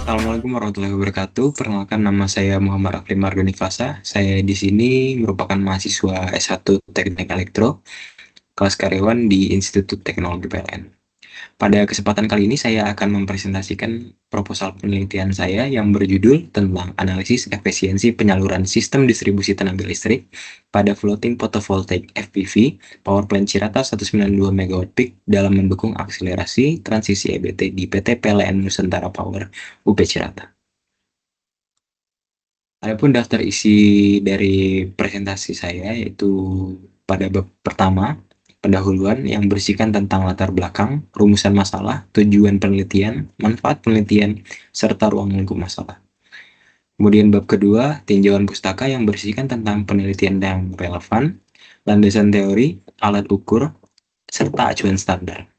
Assalamualaikum warahmatullahi wabarakatuh. Perkenalkan, nama saya Muhammad Afri Mardhani Fasa. Saya di sini merupakan mahasiswa S1 Teknik Elektro, kelas karyawan di Institut Teknologi PLN. Pada kesempatan kali ini saya akan mempresentasikan proposal penelitian saya yang berjudul tentang analisis efisiensi penyaluran sistem distribusi tenaga listrik pada floating photovoltaic FPV power plant Cirata 192 MW peak dalam mendukung akselerasi transisi EBT di PT PLN Nusantara Power UP Cirata. Adapun daftar isi dari presentasi saya yaitu pada bab pertama, pendahuluan yang berisikan tentang latar belakang, rumusan masalah, tujuan penelitian, manfaat penelitian, serta ruang lingkup masalah. Kemudian bab kedua, tinjauan pustaka yang berisikan tentang penelitian yang relevan, landasan teori, alat ukur, serta acuan standar.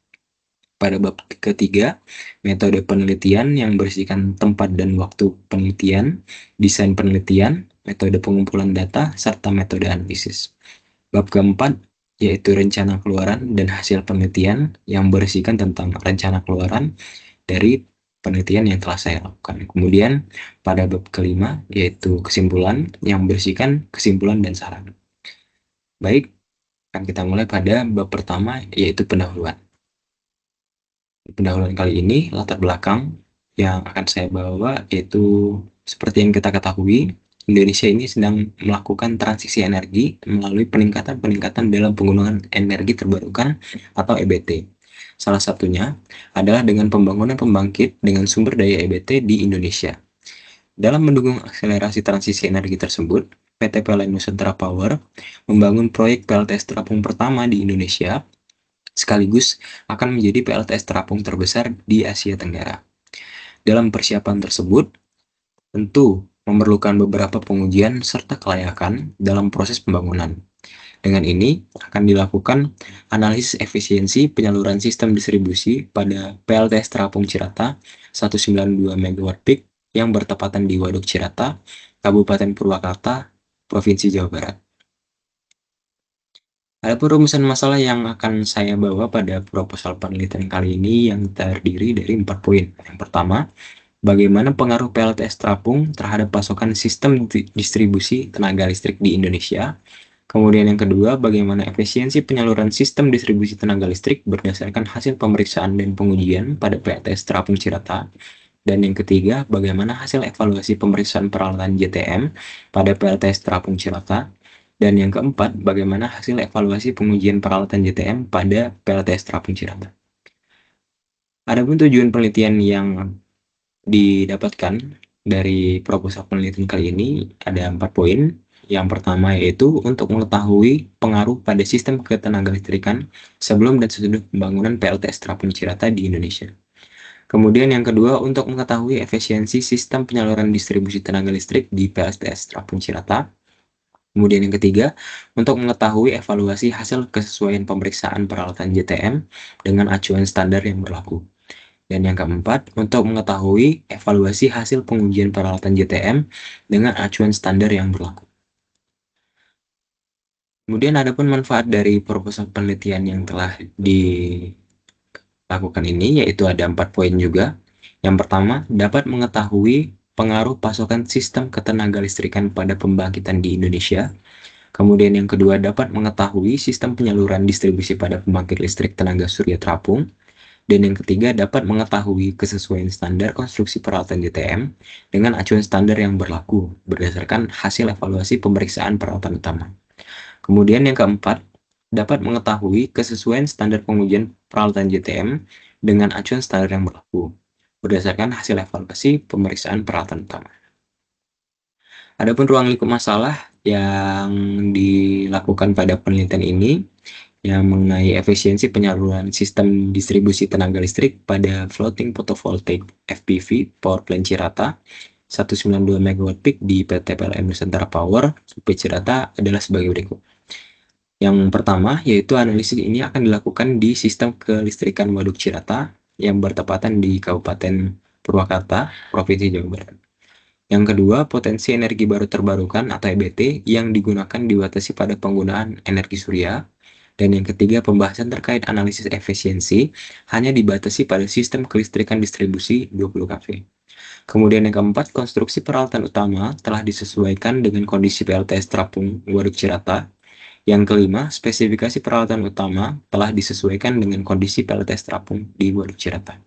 Pada bab ketiga, metode penelitian yang berisikan tempat dan waktu penelitian, desain penelitian, metode pengumpulan data, serta metode analisis. Bab keempat, yaitu rencana keluaran dan hasil penelitian yang berisikan tentang rencana keluaran dari penelitian yang telah saya lakukan. Kemudian pada bab kelima, yaitu kesimpulan yang berisikan kesimpulan dan saran. Baik, akan kita mulai pada bab pertama, yaitu pendahuluan. Pendahuluan kali ini latar belakang yang akan saya bawa yaitu seperti yang kita ketahui, Indonesia ini sedang melakukan transisi energi melalui peningkatan dalam penggunaan energi terbarukan atau EBT. Salah satunya adalah dengan pembangunan pembangkit dengan sumber daya EBT di Indonesia. Dalam mendukung akselerasi transisi energi tersebut, PT PLN Nusantara Power membangun proyek PLTS terapung pertama di Indonesia sekaligus akan menjadi PLTS terapung terbesar di Asia Tenggara. Dalam persiapan tersebut, tentu memerlukan beberapa pengujian serta kelayakan dalam proses pembangunan. Dengan ini akan dilakukan analisis efisiensi penyaluran sistem distribusi pada PLTS terapung Cirata 192 MW peak yang bertepatan di Waduk Cirata, Kabupaten Purwakarta, Provinsi Jawa Barat. Adapun rumusan masalah yang akan saya bawa pada proposal penelitian kali ini yang terdiri dari 4 poin. Yang pertama, bagaimana pengaruh PLTS terapung terhadap pasokan sistem distribusi tenaga listrik di Indonesia. Kemudian yang kedua, bagaimana efisiensi penyaluran sistem distribusi tenaga listrik berdasarkan hasil pemeriksaan dan pengujian pada PLTS terapung Cirata. Dan yang ketiga, bagaimana hasil evaluasi pemeriksaan peralatan JTM pada PLTS terapung Cirata. Dan yang keempat, bagaimana hasil evaluasi pengujian peralatan JTM pada PLTS terapung Cirata. Adapun tujuan penelitian yang didapatkan dari proposal penelitian kali ini ada 4 poin. Yang pertama yaitu untuk mengetahui pengaruh pada sistem ketenaga listrikan sebelum dan sesudah pembangunan PLTS terapung Cirata di Indonesia. Kemudian yang kedua untuk mengetahui efisiensi sistem penyaluran distribusi tenaga listrik di PLTS terapung Cirata. Kemudian yang ketiga, untuk mengetahui evaluasi hasil kesesuaian pemeriksaan peralatan JTM dengan acuan standar yang berlaku. Dan yang keempat, untuk mengetahui evaluasi hasil pengujian peralatan JTM dengan acuan standar yang berlaku. Kemudian ada pun manfaat dari proposal penelitian yang telah dilakukan ini, yaitu ada 4 poin juga. Yang pertama, dapat mengetahui pengaruh pasokan sistem ketenaga listrikan pada pembangkitan di Indonesia. Kemudian yang kedua, dapat mengetahui sistem penyaluran distribusi pada pembangkit listrik tenaga surya terapung. Dan yang ketiga, dapat mengetahui kesesuaian standar konstruksi peralatan JTM dengan acuan standar yang berlaku berdasarkan hasil evaluasi pemeriksaan peralatan utama. Kemudian yang keempat, dapat mengetahui kesesuaian standar pengujian peralatan JTM dengan acuan standar yang berlaku berdasarkan hasil evaluasi pemeriksaan peralatan utama. Adapun ruang lingkup masalah yang dilakukan pada penelitian ini yang mengenai efisiensi penyaluran sistem distribusi tenaga listrik pada floating photovoltaic FPV power plant Cirata 192 MW peak di PT PLN Nusantara Power UP Cirata adalah sebagai berikut. Yang pertama, yaitu analisis ini akan dilakukan di sistem kelistrikan Waduk Cirata yang bertepatan di Kabupaten Purwakarta, Provinsi Jawa Barat. Yang kedua, potensi energi baru terbarukan atau EBT yang digunakan dibatasi pada penggunaan energi surya. Dan yang ketiga, pembahasan terkait analisis efisiensi hanya dibatasi pada sistem kelistrikan distribusi 20 kV. Kemudian yang keempat, konstruksi peralatan utama telah disesuaikan dengan kondisi PLTS terapung Waduk Cirata. Yang kelima, spesifikasi peralatan utama telah disesuaikan dengan kondisi PLTS terapung di Waduk Cirata.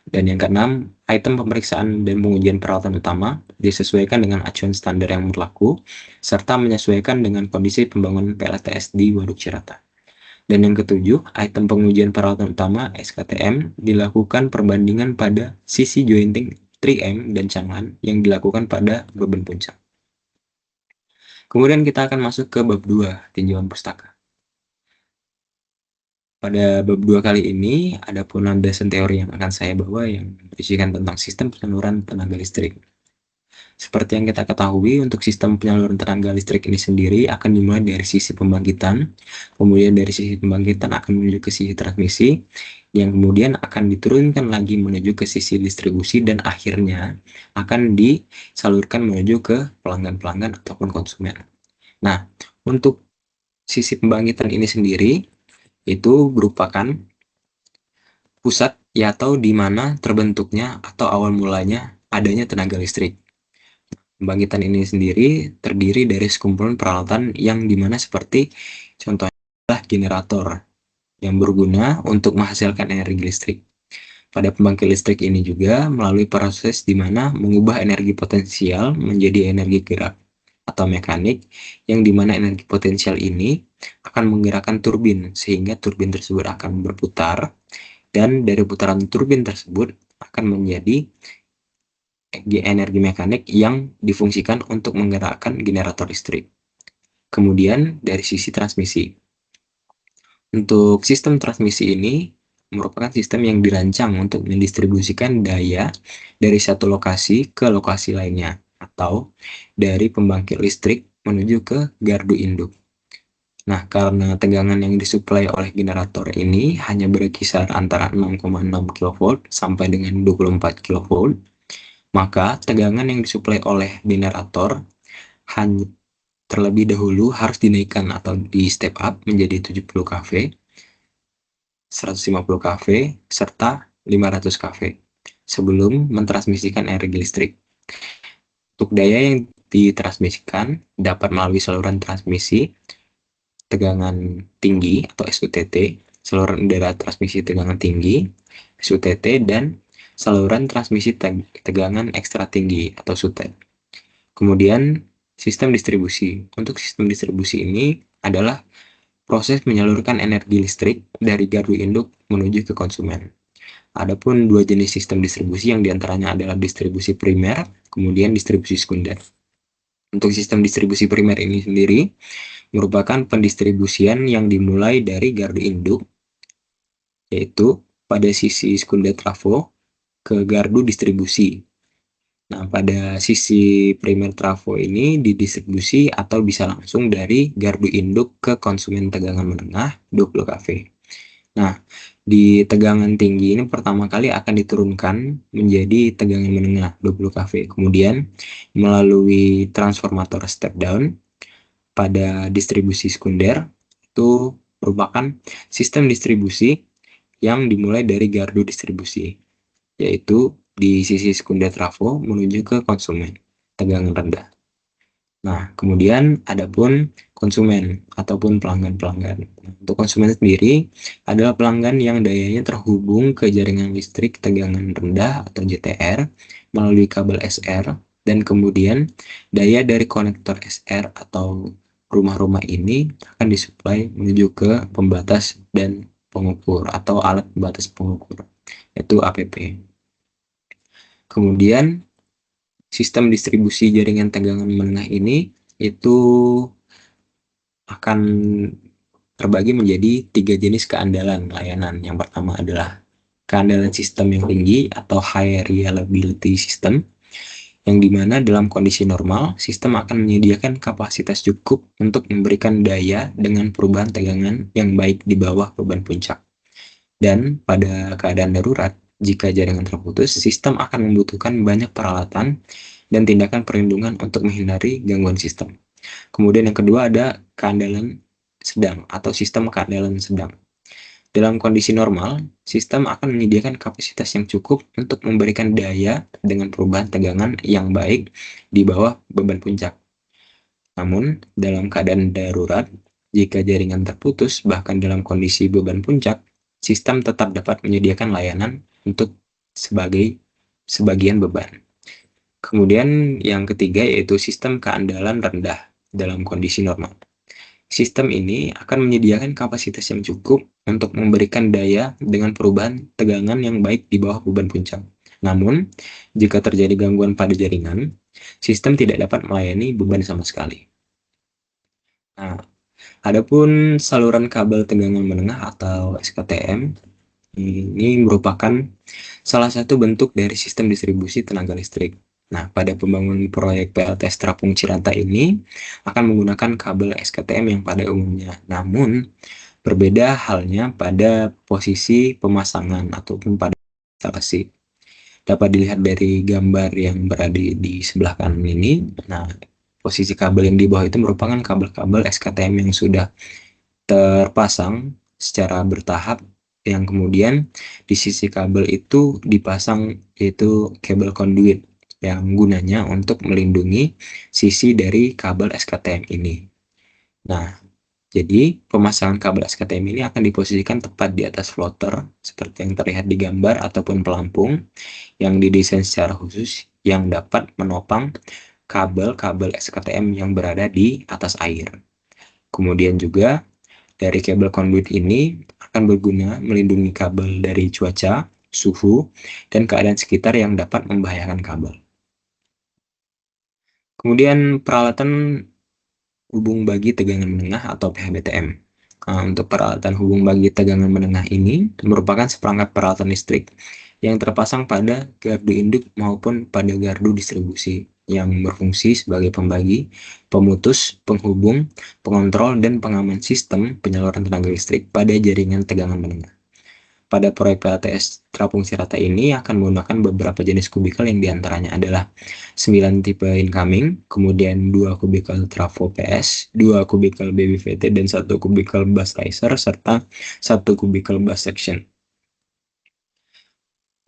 Dan yang keenam, item pemeriksaan dan pengujian peralatan utama disesuaikan dengan acuan standar yang berlaku, serta menyesuaikan dengan kondisi pembangunan PLTS di Waduk Cirata. Dan yang ketujuh, item pengujian peralatan utama SKTM dilakukan perbandingan pada sisi jointing 3M dan cangkang yang dilakukan pada beban puncak. Kemudian kita akan masuk ke bab 2, tinjauan pustaka. Pada bab 2 kali ini, ada penjelasan teori yang akan saya bawa yang berisikan tentang sistem penyaluran tenaga listrik. Seperti yang kita ketahui, untuk sistem penyaluran tenaga listrik ini sendiri akan dimulai dari sisi pembangkitan, kemudian dari sisi pembangkitan akan menuju ke sisi transmisi, yang kemudian akan diturunkan lagi menuju ke sisi distribusi, dan akhirnya akan disalurkan menuju ke pelanggan-pelanggan ataupun konsumen. Nah, untuk sisi pembangkitan ini sendiri, itu merupakan pusat ya atau di mana terbentuknya atau awal mulanya adanya tenaga listrik. Pembangkitan ini sendiri terdiri dari sekumpulan peralatan yang dimana seperti contohnya adalah generator yang berguna untuk menghasilkan energi listrik. Pada pembangkit listrik ini juga melalui proses di mana mengubah energi potensial menjadi energi gerak atau mekanik, yang dimana energi potensial ini akan menggerakkan turbin sehingga turbin tersebut akan berputar, dan dari putaran turbin tersebut akan menjadi energi mekanik yang difungsikan untuk menggerakkan generator listrik. Kemudian dari sisi transmisi, untuk sistem transmisi ini merupakan sistem yang dirancang untuk mendistribusikan daya dari satu lokasi ke lokasi lainnya, atau dari pembangkit listrik menuju ke gardu induk. Nah, karena tegangan yang disuplai oleh generator ini hanya berkisar antara 6,6 kV sampai dengan 24 kV, maka tegangan yang disuplai oleh generator hanya terlebih dahulu harus dinaikkan atau di step up menjadi 70 kV, 150 kV, serta 500 kV sebelum mentransmisikan energi listrik. Untuk daya yang ditransmisikan dapat melalui saluran transmisi tegangan tinggi atau SUTT, saluran udara transmisi tegangan tinggi SUTT, dan saluran transmisi tegangan ekstra tinggi atau SUTET. Kemudian sistem distribusi. Untuk sistem distribusi ini adalah proses menyalurkan energi listrik dari gardu induk menuju ke konsumen. Adapun dua jenis sistem distribusi yang diantaranya adalah distribusi primer, kemudian distribusi sekunder. Untuk sistem distribusi primer ini sendiri merupakan pendistribusian yang dimulai dari gardu induk, yaitu pada sisi sekunder trafo ke gardu distribusi. Nah, pada sisi primer trafo ini didistribusi atau bisa langsung dari gardu induk ke konsumen tegangan menengah 20 kV. Nah, di tegangan tinggi ini pertama kali akan diturunkan menjadi tegangan menengah 20 kV. Kemudian melalui transformator step down pada distribusi sekunder, itu merupakan sistem distribusi yang dimulai dari gardu distribusi, yaitu di sisi sekunder trafo menuju ke konsumen tegangan rendah. Nah, kemudian adapun konsumen ataupun pelanggan-pelanggan. Untuk konsumen sendiri adalah pelanggan yang dayanya terhubung ke jaringan listrik tegangan rendah atau JTR melalui kabel SR, dan kemudian daya dari konektor SR atau rumah-rumah ini akan disuplai menuju ke pembatas dan pengukur atau alat pembatas pengukur, yaitu APP. Kemudian sistem distribusi jaringan tegangan menengah ini itu akan terbagi menjadi 3 jenis keandalan layanan. Yang pertama adalah keandalan sistem yang tinggi atau high reliability system, yang dimana dalam kondisi normal sistem akan menyediakan kapasitas cukup untuk memberikan daya dengan perubahan tegangan yang baik di bawah beban puncak. Dan pada keadaan darurat, jika jaringan terputus, sistem akan membutuhkan banyak peralatan dan tindakan perlindungan untuk menghindari gangguan sistem. Kemudian yang kedua ada keandalan sedang atau sistem keandalan sedang. Dalam kondisi normal, sistem akan menyediakan kapasitas yang cukup untuk memberikan daya dengan perubahan tegangan yang baik di bawah beban puncak. Namun, dalam keadaan darurat, jika jaringan terputus, bahkan dalam kondisi beban puncak, sistem tetap dapat menyediakan layanan untuk sebagian beban. Kemudian yang ketiga yaitu sistem keandalan rendah dalam kondisi normal. Sistem ini akan menyediakan kapasitas yang cukup untuk memberikan daya dengan perubahan tegangan yang baik di bawah beban puncak. Namun, jika terjadi gangguan pada jaringan, sistem tidak dapat melayani beban sama sekali. Nah, adapun saluran kabel tegangan menengah atau SKTM ini merupakan salah satu bentuk dari sistem distribusi tenaga listrik. Nah, pada pembangunan proyek PLTS Terapung Cirata ini akan menggunakan kabel SKTM yang pada umumnya. Namun, berbeda halnya pada posisi pemasangan ataupun pada instalasi. Dapat dilihat dari gambar yang berada di sebelah kanan ini. Nah, posisi kabel yang di bawah itu merupakan kabel-kabel SKTM yang sudah terpasang secara bertahap, yang kemudian di sisi kabel itu dipasang yaitu kabel conduit yang gunanya untuk melindungi sisi dari kabel SKTM ini. Nah, jadi pemasangan kabel SKTM ini akan diposisikan tepat di atas floater seperti yang terlihat di gambar ataupun pelampung yang didesain secara khusus yang dapat menopang kabel-kabel SKTM yang berada di atas air. Kemudian juga dari kabel conduit ini akan berguna melindungi kabel dari cuaca, suhu, dan keadaan sekitar yang dapat membahayakan kabel. Kemudian peralatan hubung bagi tegangan menengah atau PHBTM. Untuk peralatan hubung bagi tegangan menengah ini merupakan seperangkat peralatan listrik yang terpasang pada gardu induk maupun pada gardu distribusi yang berfungsi sebagai pembagi, pemutus, penghubung, pengontrol, dan pengaman sistem penyaluran tenaga listrik pada jaringan tegangan menengah. Pada proyek PLTS Terapung Cirata ini akan menggunakan beberapa jenis kubikel yang diantaranya adalah 9 tipe incoming, kemudian 2 kubikel trafo PS, 2 kubikel BBVT, dan 1 kubikel bus riser, serta 1 kubikel bus section.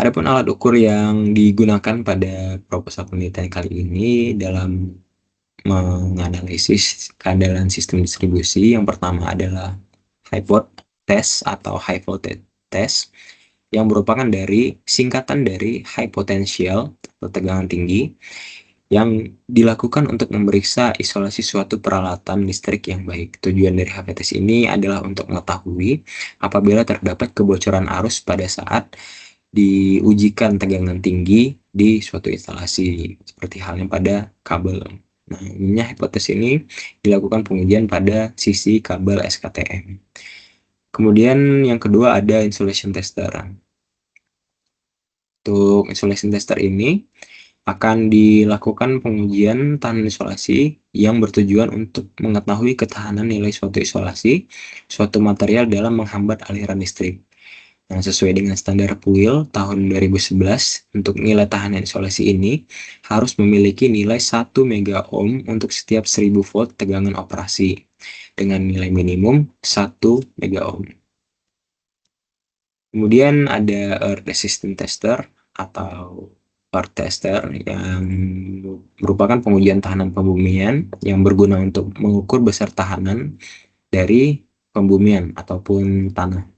Adapun alat ukur yang digunakan pada proposal penelitian kali ini dalam menganalisis keandalan sistem distribusi, yang pertama adalah high volt test atau high voltage test, yang merupakan dari singkatan dari high potential atau tegangan tinggi yang dilakukan untuk memeriksa isolasi suatu peralatan listrik yang baik. Tujuan dari HVTS ini adalah untuk mengetahui apabila terdapat kebocoran arus pada saat diujikan tegangan tinggi di suatu instalasi, seperti halnya pada kabel. Nah, umumnya hipotesis ini dilakukan pengujian pada sisi kabel SKTM. Kemudian yang kedua ada insulation tester. Untuk insulation tester ini akan dilakukan pengujian tahanan isolasi yang bertujuan untuk mengetahui ketahanan nilai suatu isolasi, suatu material dalam menghambat aliran listrik. Nah, sesuai dengan standar PUIL tahun 2011, untuk nilai tahanan isolasi ini harus memiliki nilai 1 mega ohm untuk setiap 1000 volt tegangan operasi, dengan nilai minimum 1 mega ohm. Kemudian ada earth resistance tester atau earth tester yang merupakan pengujian tahanan pembumian yang berguna untuk mengukur besar tahanan dari pembumian ataupun tanah.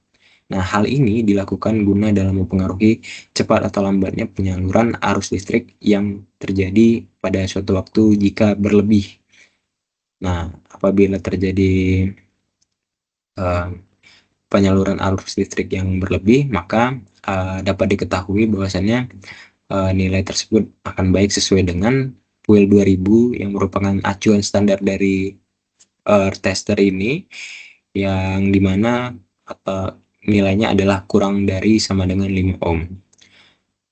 Nah, hal ini dilakukan guna dalam mempengaruhi cepat atau lambatnya penyaluran arus listrik yang terjadi pada suatu waktu jika berlebih. Nah, apabila terjadi penyaluran arus listrik yang berlebih, maka dapat diketahui bahwasannya nilai tersebut akan baik sesuai dengan PUIL 2000 yang merupakan acuan standar dari tester ini, yang dimana nilainya adalah kurang dari sama dengan 5 ohm.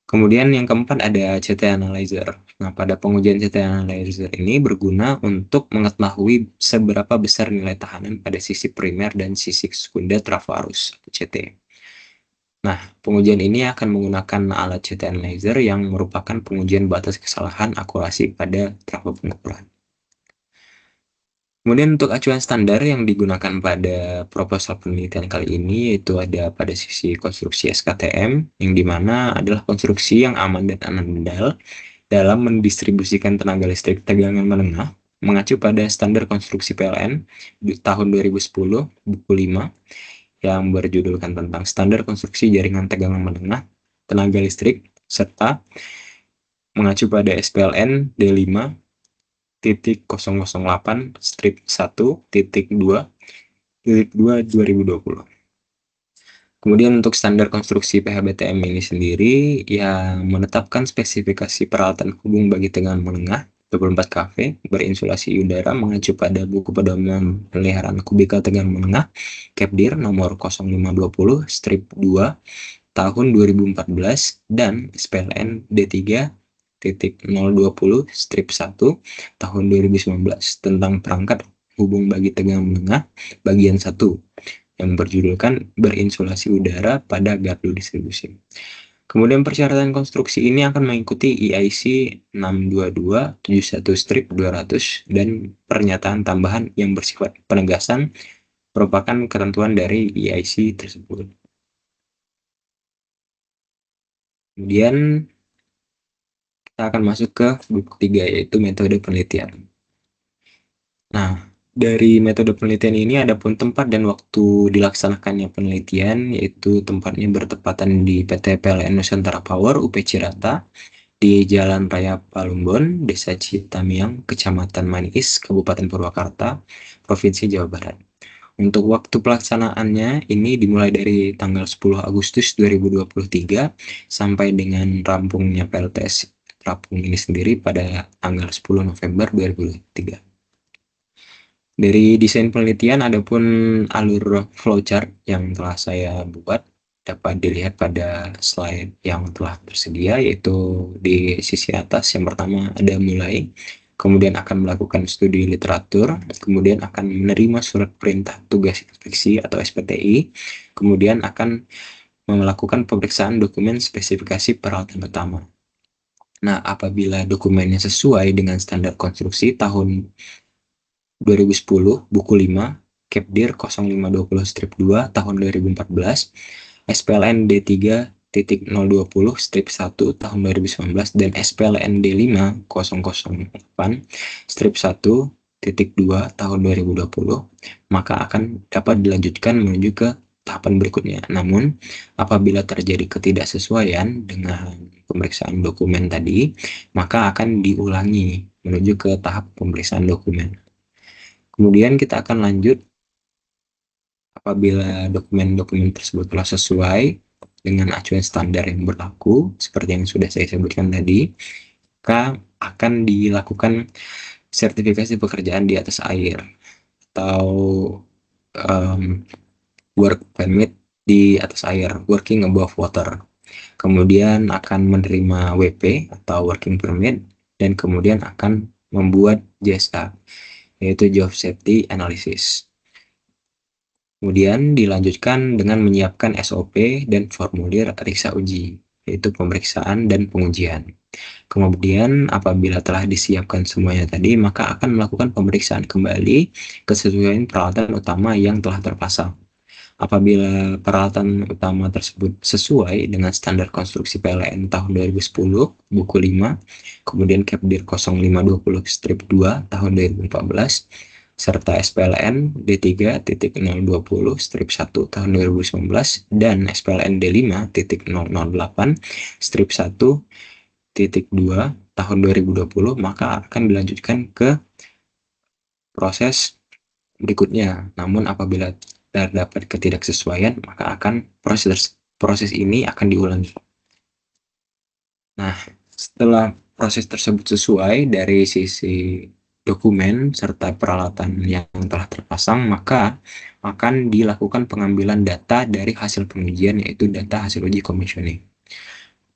Kemudian yang keempat ada CT analyzer. Nah, pada pengujian CT analyzer ini berguna untuk mengetahui seberapa besar nilai tahanan pada sisi primer dan sisi sekunder trafo arus atau CT. Nah, pengujian ini akan menggunakan alat CT analyzer yang merupakan pengujian batas kesalahan akurasi pada trafo pengukuran. Kemudian untuk acuan standar yang digunakan pada proposal penelitian kali ini yaitu ada pada sisi konstruksi SKTM, yang dimana adalah konstruksi yang aman dan andal dalam mendistribusikan tenaga listrik tegangan menengah, mengacu pada standar konstruksi PLN di tahun 2010 buku 5 yang berjudulkan tentang standar konstruksi jaringan tegangan menengah tenaga listrik, serta mengacu pada SPLN D5 titik 008 strip 1 titik 2 titik 2 2020. Kemudian untuk standar konstruksi PHBTM ini sendiri yang menetapkan spesifikasi peralatan hubung bagi tegangan menengah 24 kV berinsulasi udara mengacu pada buku pedoman pemeliharaan kubikal tegangan menengah Kepdir nomor 0520 strip 2 tahun 2014 dan SPLN D3 titik 020 strip 1 tahun 2019 tentang perangkat hubung bagi tegangan menengah bagian 1 yang berjudulkan berinsulasi udara pada gardu distribusi. Kemudian persyaratan konstruksi ini akan mengikuti EIC 62271 strip 200 dan pernyataan tambahan yang bersifat penegasan merupakan ketentuan dari EIC tersebut. Kemudian kita akan masuk ke buku 3 yaitu metode penelitian. Nah, dari metode penelitian ini ada pun tempat dan waktu dilaksanakannya penelitian, yaitu tempatnya bertepatan di PT PLN Nusantara Power UP Cirata di Jalan Raya Palumbon, Desa Citamiang, Kecamatan Manis, Kabupaten Purwakarta, Provinsi Jawa Barat. Untuk waktu pelaksanaannya ini dimulai dari tanggal 10 Agustus 2023 sampai dengan rampungnya PLTS Terapung ini sendiri pada tanggal 10 November 2023. Dari desain penelitian ada pun alur flowchart yang telah saya buat dapat dilihat pada slide yang telah tersedia, yaitu di sisi atas yang pertama ada mulai, kemudian akan melakukan studi literatur, kemudian akan menerima surat perintah tugas inspeksi atau SPTI, kemudian akan melakukan pemeriksaan dokumen spesifikasi peralatan utama. Nah, apabila dokumennya sesuai dengan standar konstruksi tahun 2010 buku 5 Kepdir 0520 strip 2 tahun 2014 SPLN D3 titik 020 strip 1 tahun 2019 dan SPLN D5 008 strip 1 titik 2 tahun 2020, maka akan dapat dilanjutkan menuju ke tahapan berikutnya. Namun apabila terjadi ketidaksesuaian dengan pemeriksaan dokumen tadi, maka akan diulangi menuju ke tahap pemeriksaan dokumen. Kemudian kita akan lanjut apabila dokumen-dokumen tersebut telah sesuai dengan acuan standar yang berlaku, seperti yang sudah saya sebutkan tadi, maka akan dilakukan sertifikasi pekerjaan di atas air atau work permit di atas air, working above water. Kemudian akan menerima WP atau working permit dan kemudian akan membuat JSA, yaitu Job Safety Analysis. Kemudian dilanjutkan dengan menyiapkan SOP dan formulir periksa uji, yaitu pemeriksaan dan pengujian. Kemudian apabila telah disiapkan semuanya tadi, maka akan melakukan pemeriksaan kembali kesesuaian peralatan utama yang telah terpasang. Apabila peralatan utama tersebut sesuai dengan standar konstruksi PLN tahun 2010 buku 5, kemudian Kepdir 0520 strip 2 tahun 2014 serta SPLN D3 titik 020 strip 1 tahun 2019 dan SPLN D5 titik 008 strip 1 titik 2 tahun 2020, maka akan dilanjutkan ke proses berikutnya. Namun apabila terdapat ketidaksesuaian, maka akan proses ini akan diulangi. Nah, setelah proses tersebut sesuai dari sisi dokumen serta peralatan yang telah terpasang, maka akan dilakukan pengambilan data dari hasil pengujian, yaitu data hasil uji commissioning.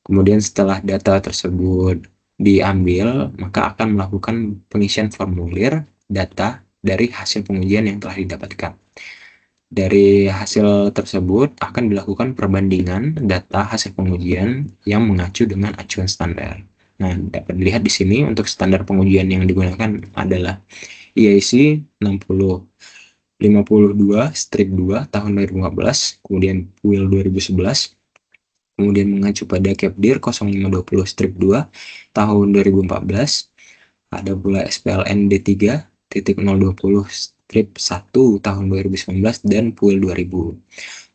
Kemudian setelah data tersebut diambil, maka akan melakukan pengisian formulir data dari hasil pengujian yang telah didapatkan. Dari hasil tersebut akan dilakukan perbandingan data hasil pengujian yang mengacu dengan acuan standar. Nah, dapat dilihat di sini untuk standar pengujian yang digunakan adalah EIC 6052/2 tahun 2015, kemudian PUIL 2011, kemudian mengacu pada Kepdir 0520/2 tahun 2014, ada pula SPLN D3.020/1 tahun 2019 dan PUIL 2000.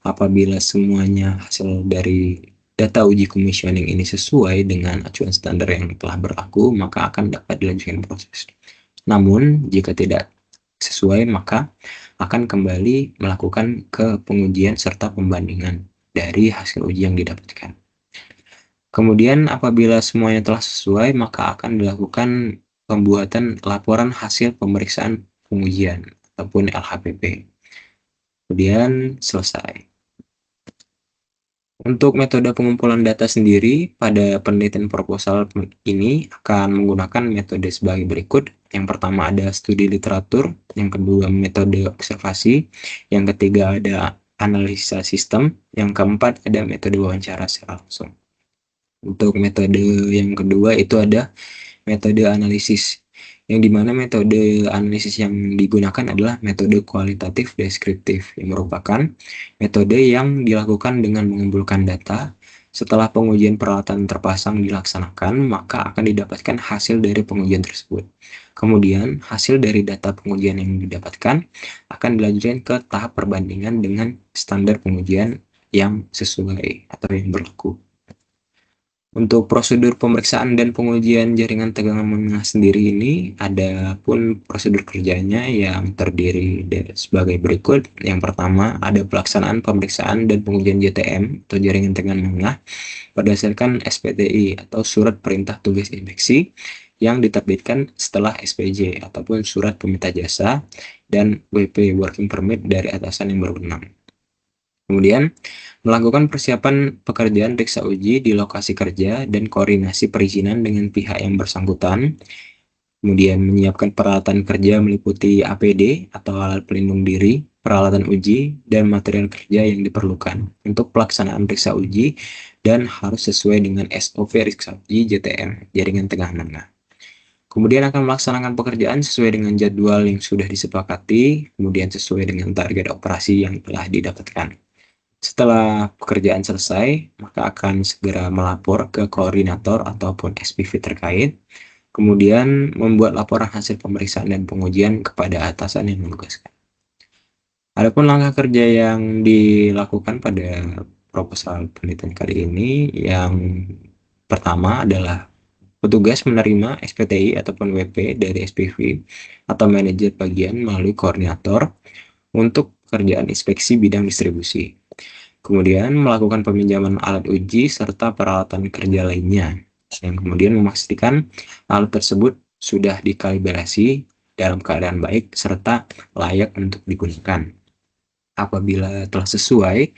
Apabila semuanya hasil dari data uji commissioning ini sesuai dengan acuan standar yang telah berlaku, maka akan dapat dilanjutkan proses. Namun, jika tidak sesuai, maka akan kembali melakukan ke pengujian serta pembandingan dari hasil uji yang didapatkan. Kemudian, apabila semuanya telah sesuai, maka akan dilakukan pembuatan laporan hasil pemeriksaan pengujian ataupun LHPP. Kemudian selesai. Untuk metode pengumpulan data sendiri, pada penelitian proposal ini akan menggunakan metode sebagai berikut. Yang pertama ada studi literatur, yang kedua metode observasi, yang ketiga ada analisa sistem, yang keempat ada metode wawancara secara langsung. Untuk metode yang kedua itu ada metode analisis, yang dimana metode analisis yang digunakan adalah metode kualitatif deskriptif, yang merupakan metode yang dilakukan dengan mengumpulkan data. Setelah pengujian peralatan terpasang dilaksanakan, maka akan didapatkan hasil dari pengujian tersebut. Kemudian, hasil dari data pengujian yang didapatkan akan dilanjutkan ke tahap perbandingan dengan standar pengujian yang sesuai atau yang berlaku. Untuk prosedur pemeriksaan dan pengujian jaringan tegangan menengah sendiri ini ada pun prosedur kerjanya yang terdiri sebagai berikut. Yang pertama ada pelaksanaan pemeriksaan dan pengujian JTM atau jaringan tegangan menengah berdasarkan SPTI atau Surat Perintah Tugas Inspeksi yang diterbitkan setelah SPJ ataupun Surat Peminta Jasa dan WP Working Permit dari atasan yang berwenang. Kemudian, melakukan persiapan pekerjaan periksa uji di lokasi kerja dan koordinasi perizinan dengan pihak yang bersangkutan. Kemudian, menyiapkan peralatan kerja meliputi APD atau alat pelindung diri, peralatan uji, dan material kerja yang diperlukan untuk pelaksanaan periksa uji dan harus sesuai dengan SOP periksa uji JTM, jaringan tegangan menengah. Kemudian akan melaksanakan pekerjaan sesuai dengan jadwal yang sudah disepakati, kemudian sesuai dengan target operasi yang telah didapatkan. Setelah pekerjaan selesai, maka akan segera melapor ke koordinator ataupun SPV terkait, kemudian membuat laporan hasil pemeriksaan dan pengujian kepada atasan yang menugaskan. Adapun langkah kerja yang dilakukan pada proposal penelitian kali ini, yang pertama adalah petugas menerima SPTI ataupun WP dari SPV atau manajer bagian melalui koordinator untuk pekerjaan inspeksi bidang distribusi. Kemudian melakukan peminjaman alat uji serta peralatan kerja lainnya, yang kemudian memastikan alat tersebut sudah dikalibrasi dalam keadaan baik serta layak untuk digunakan. Apabila telah sesuai,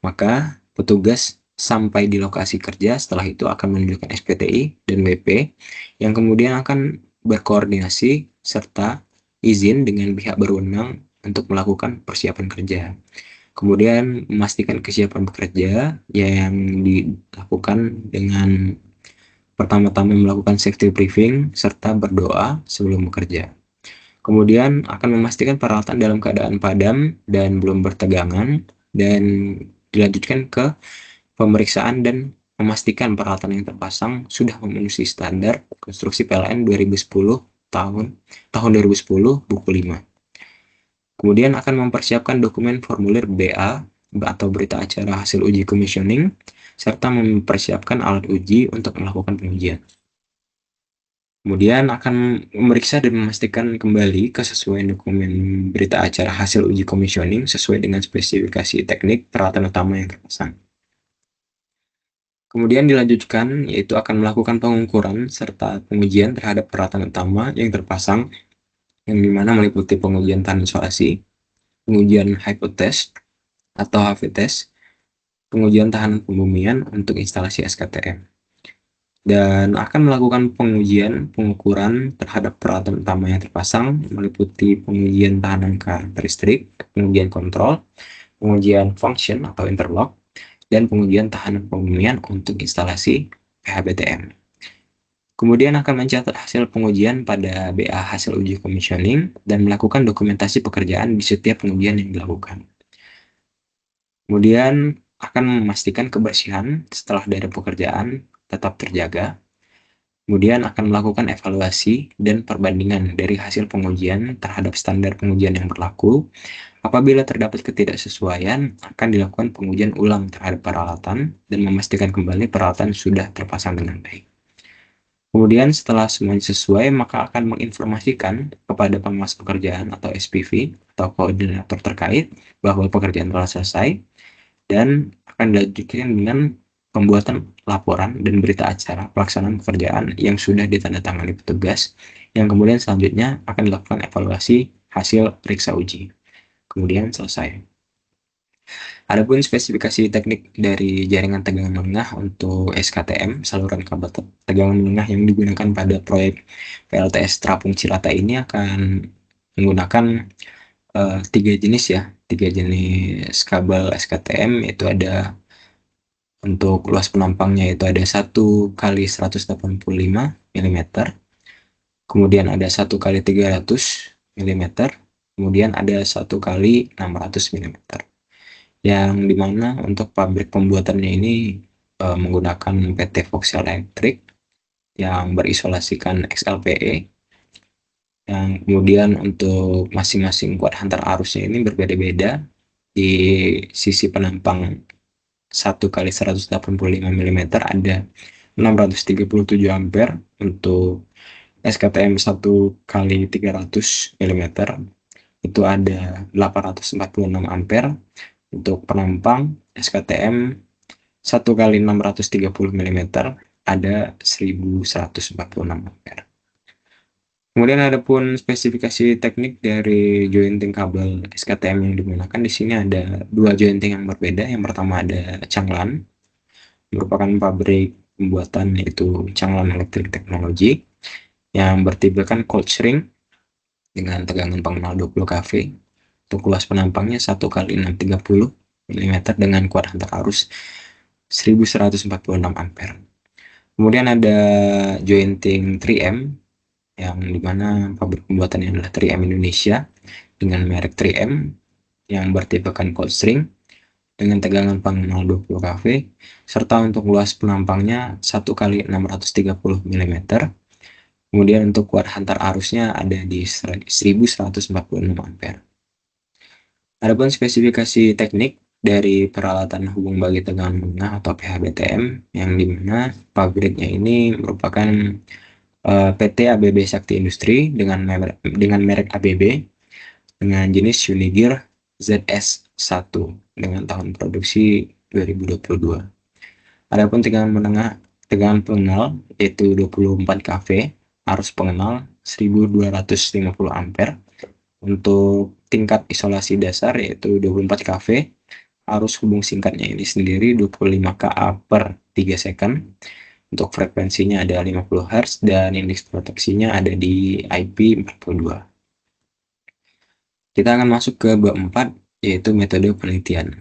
maka petugas sampai di lokasi kerja, setelah itu akan menunjukkan SPTI dan WP, yang kemudian akan berkoordinasi serta izin dengan pihak berwenang untuk melakukan persiapan kerja. Kemudian memastikan kesiapan bekerja yang dilakukan dengan pertama-tama melakukan safety briefing serta berdoa sebelum bekerja. Kemudian akan memastikan peralatan dalam keadaan padam dan belum bertegangan, dan dilanjutkan ke pemeriksaan dan memastikan peralatan yang terpasang sudah memenuhi standar konstruksi PLN 2010 tahun 2010 buku 5. Kemudian akan mempersiapkan dokumen formulir BA atau berita acara hasil uji commissioning, serta mempersiapkan alat uji untuk melakukan pengujian. Kemudian akan memeriksa dan memastikan kembali kesesuaian dokumen berita acara hasil uji commissioning sesuai dengan spesifikasi teknik peralatan utama yang terpasang. Kemudian dilanjutkan, yaitu akan melakukan pengukuran serta pengujian terhadap peralatan utama yang terpasang, yang dimana meliputi pengujian tahan isolasi, pengujian hypotest atau HV test, pengujian tahanan pembumian untuk instalasi SKTM, dan akan melakukan pengujian pengukuran terhadap peralatan utama yang terpasang meliputi pengujian tahanan karakteristik, pengujian kontrol, pengujian function atau interlock, dan pengujian tahanan pembumian untuk instalasi PHBTM. Kemudian akan mencatat hasil pengujian pada BA hasil uji commissioning dan melakukan dokumentasi pekerjaan di setiap pengujian yang dilakukan. Kemudian akan memastikan kebersihan setelah dari pekerjaan tetap terjaga. Kemudian akan melakukan evaluasi dan perbandingan dari hasil pengujian terhadap standar pengujian yang berlaku. Apabila terdapat ketidaksesuaian, akan dilakukan pengujian ulang terhadap peralatan dan memastikan kembali peralatan sudah terpasang dengan baik. Kemudian setelah semuanya sesuai, maka akan menginformasikan kepada pengawas pekerjaan atau SPV atau koordinator terkait bahwa pekerjaan telah selesai dan akan dilanjutkan dengan pembuatan laporan dan berita acara pelaksanaan pekerjaan yang sudah ditandatangani petugas, yang kemudian selanjutnya akan dilakukan evaluasi hasil periksa uji. Kemudian selesai. Adapun spesifikasi teknik dari jaringan tegangan menengah untuk SKTM, saluran kabel tegangan menengah yang digunakan pada proyek PLTS Terapung Cilata ini akan menggunakan tiga jenis ya, tiga jenis kabel SKTM, yaitu ada untuk luas penampangnya itu ada 1 kali 185 mm, kemudian ada 1 kali 300 mm, kemudian ada 1 kali 600 mm. Yang dimana untuk pabrik pembuatannya ini menggunakan PT Foxel Electric yang berisolasikan XLPE, yang kemudian untuk masing-masing kuat hantar arusnya ini berbeda-beda. Di sisi penampang 1 kali 185 mm ada 637 ampere, untuk SKTM 1 kali 300 mm itu ada 846 ampere. Untuk penampang SKTM 1 kali 630 mm ada 1146 ampere. Kemudian ada pun spesifikasi teknik dari jointing kabel SKTM yang digunakan. Di sini ada dua jointing yang berbeda. Yang pertama ada Changlan, merupakan pabrik pembuatan yaitu Changlan Electric Technology yang bertipekan cold shrink dengan tegangan pengenal 20 kV. Untuk luas penampangnya 1 kali 630 mm dengan kuat hantar arus 1146 ampere. Kemudian ada jointing 3M yang dimana pabrik pembuatannya adalah 3M Indonesia dengan merek 3M yang bertipekan cold shrink dengan tegangan pengenal 20 kV, serta untuk luas penampangnya 1 kali 630 mm. Kemudian untuk kuat hantar arusnya ada di 1146 ampere. Adapun spesifikasi teknik dari peralatan hubung bagi tegangan menengah atau PHBTM, yang dimana pabriknya ini merupakan PT ABB Sakti Industri dengan merek ABB dengan jenis Unigir ZS1 dengan tahun produksi 2022. Adapun tegangan pengenal yaitu 24 kV, arus pengenal 1250 ampere. Untuk tingkat isolasi dasar yaitu 24 kV, arus hubung singkatnya ini sendiri 25 kA per 3 second. Untuk frekuensinya ada 50 Hz dan indeks proteksinya ada di IP42. Kita akan masuk ke bab 4, yaitu metode penelitian.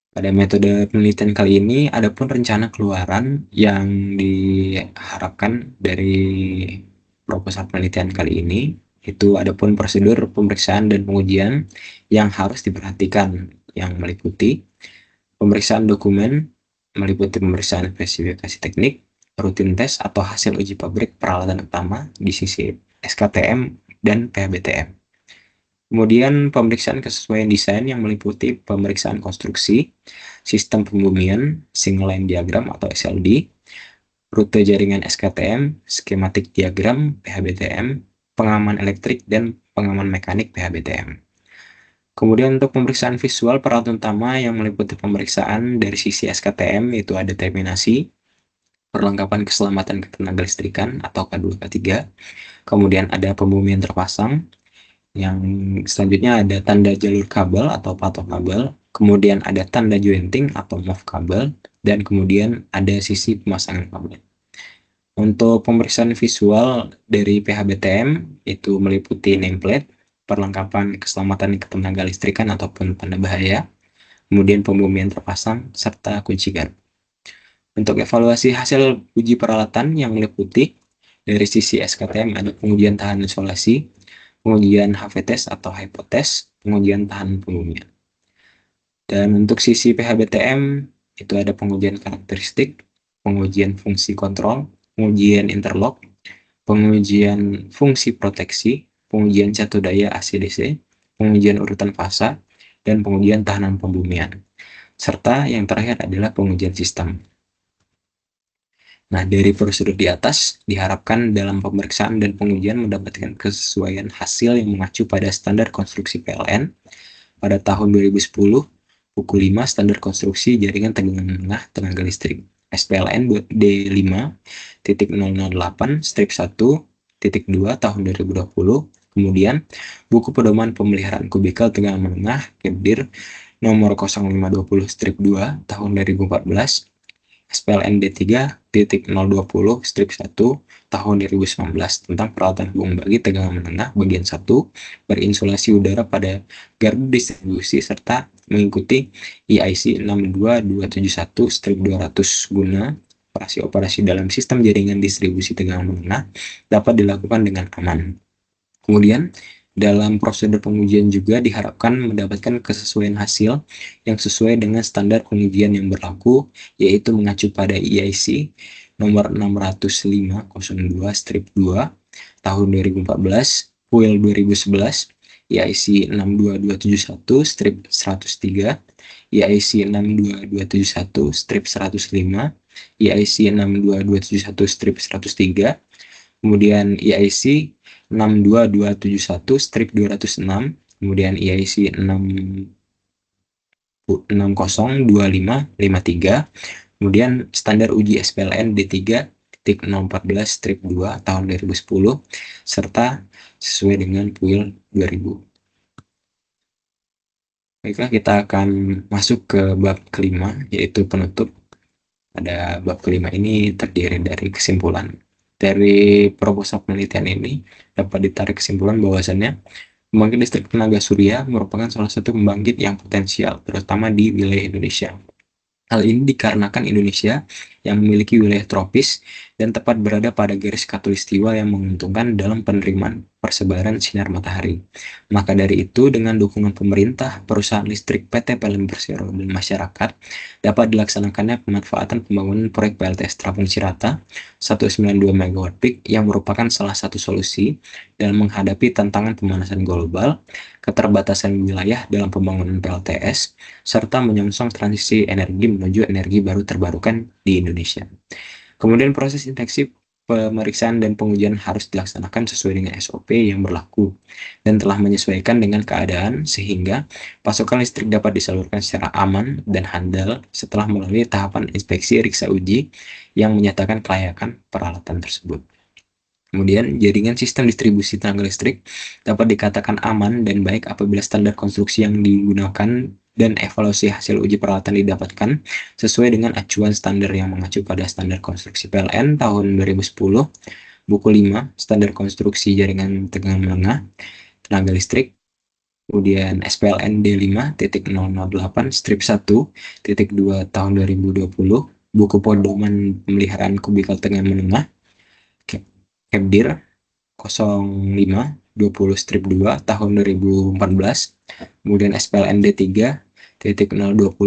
Pada metode penelitian kali ini, ada pun rencana keluaran yang diharapkan dari proposal penelitian kali ini, itu ada pun prosedur pemeriksaan dan pengujian yang harus diperhatikan, yang meliputi pemeriksaan dokumen, meliputi pemeriksaan spesifikasi teknik, rutin tes atau hasil uji pabrik peralatan utama di sisi SKTM dan PHBTM. Kemudian pemeriksaan kesesuaian desain yang meliputi pemeriksaan konstruksi, sistem pembumian, single line diagram atau SLD, rute jaringan SKTM, skematik diagram PHBTM, pengaman elektrik, dan pengaman mekanik PHBTM. Kemudian untuk pemeriksaan visual peralatan utama yang meliputi pemeriksaan dari sisi SKTM itu ada terminasi, perlengkapan keselamatan ketenagalistrikan atau K2 K3, kemudian ada pembumian terpasang, yang selanjutnya ada tanda jalur kabel atau patok kabel, kemudian ada tanda jointing atau move kabel, dan kemudian ada sisi pemasangan kabel. Untuk pemeriksaan visual dari PHBTM itu meliputi nameplate, perlengkapan keselamatan ketenaga listrikan ataupun tanda bahaya, kemudian pembumian terpasang, serta kunci gardu. Untuk evaluasi hasil uji peralatan yang meliputi dari sisi SKTM ada pengujian tahan isolasi, pengujian HV-test atau hypotes, pengujian tahan pembumian. Dan untuk sisi PHBTM itu ada pengujian karakteristik, pengujian fungsi kontrol, pengujian interlock, pengujian fungsi proteksi, pengujian catu daya AC/DC, pengujian urutan fasa, dan pengujian tahanan pembumian. Serta yang terakhir adalah pengujian sistem. Nah, dari prosedur di atas, diharapkan dalam pemeriksaan dan pengujian mendapatkan kesesuaian hasil yang mengacu pada standar konstruksi PLN pada tahun 2010, buku 5 standar konstruksi jaringan tegangan menengah tenaga listrik SPLN D5.008 strip 1.2 tahun 2020. Kemudian, buku pedoman pemeliharaan kubikel tegangan menengah KEPDIR nomor 0520 strip 2 tahun 2014 SPLN D3.020 strip 1 tahun 2019 tentang peralatan hubung bagi tegangan menengah bagian 1 berinsulasi udara pada gardu distribusi serta mengikuti EIC 62271 strip 200 guna operasi-operasi dalam sistem jaringan distribusi tegangan menengah dapat dilakukan dengan aman. Kemudian, dalam prosedur pengujian juga diharapkan mendapatkan kesesuaian hasil yang sesuai dengan standar pengujian yang berlaku, yaitu mengacu pada EIC nomor 60502 strip 2 tahun 2014, PUIL 2011, EIC 62271 strip 103, EIC 62271 strip 105, EIC 62271 strip 103, kemudian EIC 62271 strip 206, kemudian EIC 602553, kemudian standar uji SPLN D3.014 strip 2 tahun 2010, serta sesuai dengan PUIL 2000. Baiklah, kita akan masuk ke bab kelima, yaitu penutup. Pada bab kelima ini terdiri dari kesimpulan. Dari proposal penelitian ini dapat ditarik kesimpulan bahwasannya pembangkit listrik tenaga surya merupakan salah satu pembangkit yang potensial, terutama di wilayah Indonesia. Hal ini dikarenakan Indonesia yang memiliki wilayah tropis dan tepat berada pada garis khatulistiwa yang menguntungkan dalam penerimaan persebaran sinar matahari. Maka dari itu, dengan dukungan pemerintah, perusahaan listrik PT PLN Persero dan masyarakat, dapat dilaksanakannya pemanfaatan pembangunan proyek PLTS Terapung Cirata 192 MW peak yang merupakan salah satu solusi dalam menghadapi tantangan pemanasan global, keterbatasan wilayah dalam pembangunan PLTS, serta menyongsong transisi energi menuju energi baru terbarukan di Indonesia. Kemudian proses intensif pemeriksaan dan pengujian harus dilaksanakan sesuai dengan SOP yang berlaku dan telah menyesuaikan dengan keadaan sehingga pasokan listrik dapat disalurkan secara aman dan handal setelah melalui tahapan inspeksi riksa uji yang menyatakan kelayakan peralatan tersebut. Kemudian, jaringan sistem distribusi tenaga listrik dapat dikatakan aman dan baik apabila standar konstruksi yang digunakan dan evaluasi hasil uji peralatan didapatkan sesuai dengan acuan standar yang mengacu pada standar konstruksi PLN tahun 2010, buku 5, standar konstruksi jaringan tegangan menengah tenaga listrik, kemudian SPLN D5.008 strip 1.2 tahun 2020, buku pedoman pemeliharaan kubikel tegangan menengah KEPDIR 0520 strip 2 tahun 2014, kemudian SPLN D3.020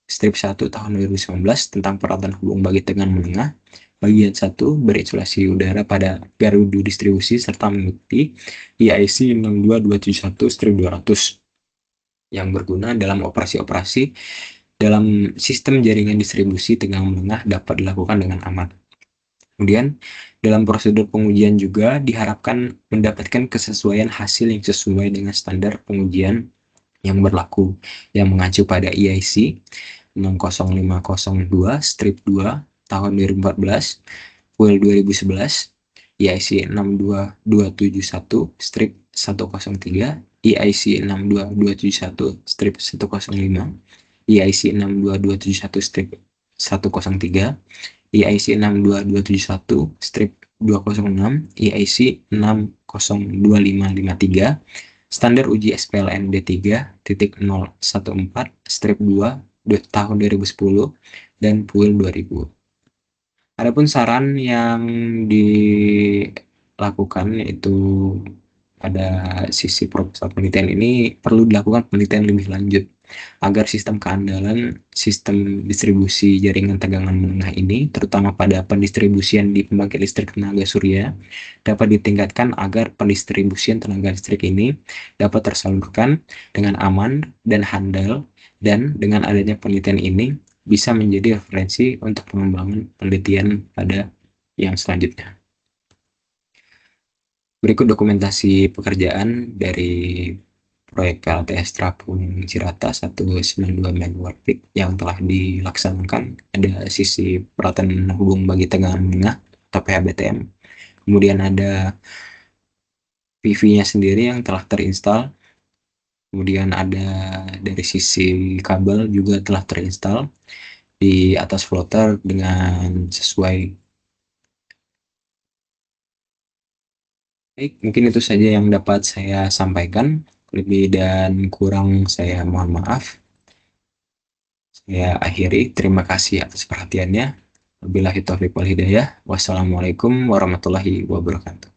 strip 1 tahun 2019 tentang peralatan hubung bagi tegangan menengah bagian 1 berinsulasi udara pada gardu distribusi serta mengikuti EIC 62271 strip 200 yang berguna dalam operasi-operasi dalam sistem jaringan distribusi tegangan menengah dapat dilakukan dengan aman. Kemudian, dalam prosedur pengujian juga diharapkan mendapatkan kesesuaian hasil yang sesuai dengan standar pengujian yang berlaku, yang mengacu pada EIC 60502 strip 2 tahun 2014, PUIL 2011, EIC 62271 strip 103, EIC 62271 strip 105, EIC 62271 strip 103, EIC 62271 strip 206, EIC 602553, standar uji SPLN D3.014 strip 2 tahun 2010, dan PUIL 2000. Adapun saran yang dilakukan yaitu pada sisi proposal penelitian ini perlu dilakukan penelitian lebih lanjut agar sistem keandalan sistem distribusi jaringan tegangan menengah ini, terutama pada pendistribusian di pembangkit listrik tenaga surya, dapat ditingkatkan agar pendistribusian tenaga listrik ini dapat tersalurkan dengan aman dan handal, dan dengan adanya penelitian ini bisa menjadi referensi untuk pengembangan penelitian pada yang selanjutnya. Berikut dokumentasi pekerjaan dari proyek PLTS Terapung Cirata 192 MW peak yang telah dilaksanakan. Ada sisi peralatan hubung bagi tegangan menengah atau PHBTM. Kemudian ada PV-nya sendiri yang telah terinstal. Kemudian ada dari sisi kabel juga telah terinstal di atas floater dengan sesuai. Baik, mungkin itu saja yang dapat saya sampaikan. Lebih dan kurang saya mohon maaf. Saya akhiri. Terima kasih atas perhatiannya. Wabillahi taufiq wal hidayah. Wassalamualaikum warahmatullahi wabarakatuh.